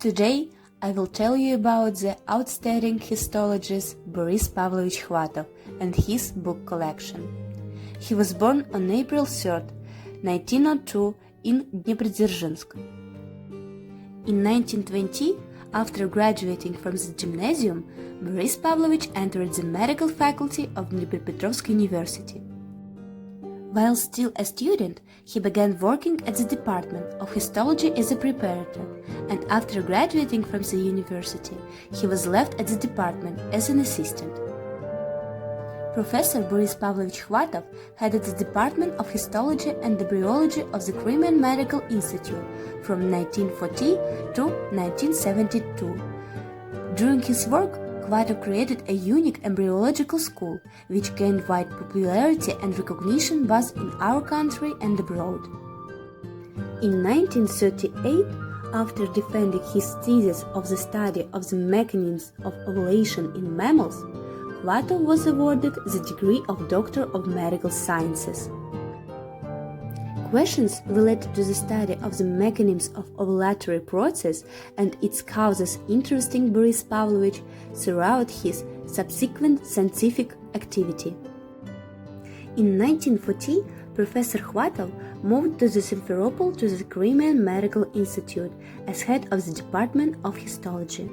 Today, I will tell you about the outstanding histologist Boris Pavlovich Khvatov and his book collection. He was born on April 3, 1902 in Dneprodzerzhinsk. In 1920, after graduating from the gymnasium, Boris Pavlovich entered the medical faculty of Dnipropetrovsk University. While still a student, he began working at the Department of Histology as a preparator, and after graduating from the university, he was left at the department as an assistant. Professor Boris Pavlovich Khvatov headed the Department of Histology and Embryology of the Crimean Medical Institute from 1940 to 1972. During his work, Khvatov created a unique embryological school, which gained wide popularity and recognition both in our country and abroad. In 1938, after defending his thesis of the study of the mechanisms of ovulation in mammals, Khvatov was awarded the degree of Doctor of Medical Sciences. Questions related to the study of the mechanisms of ovulatory process and its causes interesting Boris Pavlovich throughout his subsequent scientific activity. In 1940, Professor Khvatov moved to the Simferopol to the Crimean Medical Institute as head of the Department of Histology.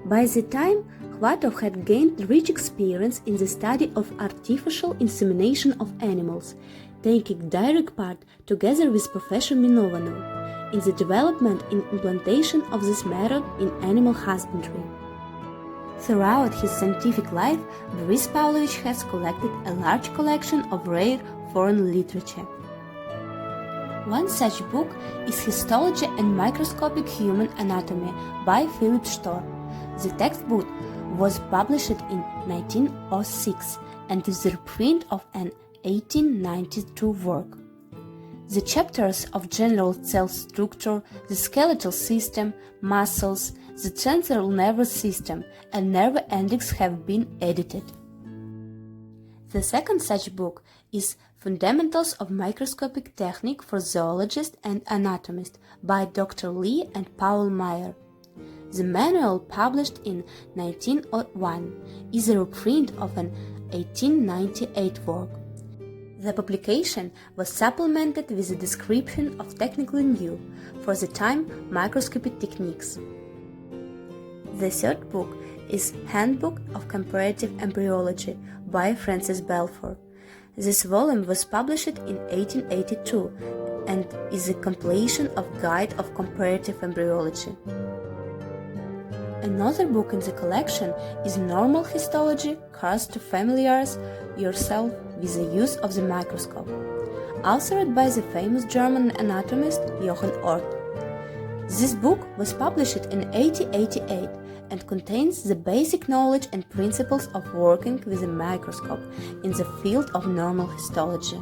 By the time, Khvatov had gained rich experience in the study of artificial insemination of animals, taking direct part, together with Professor Minovanov, in the development and implantation of this method in animal husbandry. Throughout his scientific life, Boris Pavlovich has collected a large collection of rare foreign literature. One such book is Histology and Microscopic Human Anatomy by Philip Storr. The textbook was published in 1906 and is the reprint of an 1892 work. The chapters of general cell structure, the skeletal system, muscles, the central nervous system, and nerve endings have been edited. The second such book is Fundamentals of Microscopic Technique for Zoologists and Anatomists by Dr. Lee and Paul Meyer. The manual, published in 1901, is a reprint of an 1898 work. The publication was supplemented with a description of technically new, for the time, microscopy techniques. The third book is Handbook of Comparative Embryology by Francis Balfour. This volume was published in 1882 and is a compilation of Guide of Comparative Embryology. Another book in the collection is Normal Histology, Course to Familiarize Yourself with the Use of the Microscope, authored by the famous German anatomist Johann Ort. This book was published in 1888 and contains the basic knowledge and principles of working with a microscope in the field of normal histology.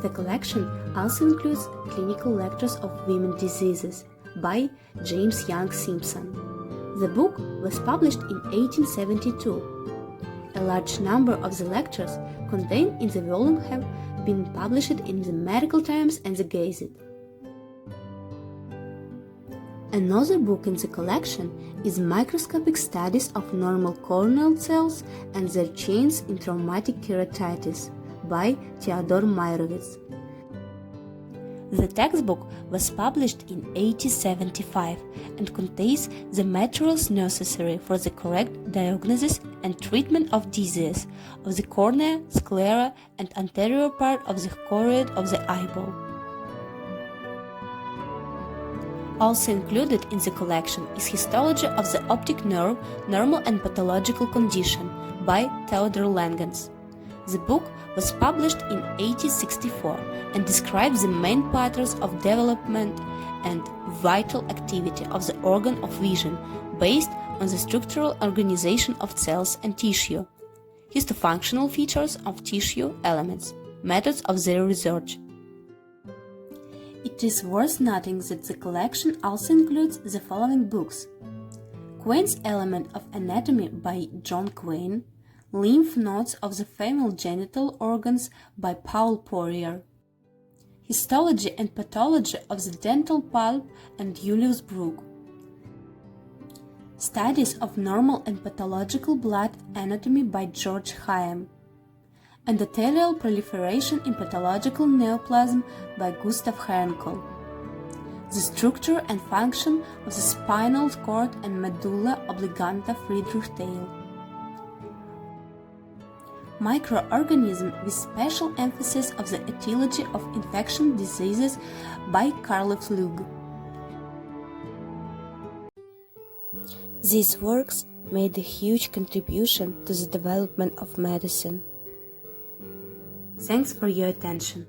The collection also includes clinical lectures of women diseases by James Young Simpson. The book was published in 1872. A large number of the lectures contained in the volume have been published in the Medical Times and the Gazette. Another book in the collection is Microscopic Studies of Normal Corneal Cells and Their Change in Traumatic Keratitis by Theodor Meyerowitz. The textbook was published in 1875 and contains the materials necessary for the correct diagnosis and treatment of disease of the cornea, sclera, and anterior part of the choroid of the eyeball. Also included in the collection is Histology of the Optic Nerve, Normal and Pathological Condition by Theodor Langens. The book was published in 1864 and describes the main patterns of development and vital activity of the organ of vision based on the structural organization of cells and tissue, histofunctional features of tissue elements, methods of their research. It is worth noting that the collection also includes the following books: Quain's Element of Anatomy by John Quain, Lymph Nodes of the Female Genital Organs by Paul Poirier, Histology and Pathology of the Dental Pulp and Julius Bruck. Studies of Normal and Pathological Blood Anatomy by George Chaim. Endothelial Proliferation in Pathological Neoplasm by Gustav Henkel. The Structure and Function of the Spinal Cord and Medulla Oblongata Friedrich Tail. Microorganism with special emphasis of the etiology of infection diseases by Karl Flug. These works made a huge contribution to the development of medicine. Thanks for your attention.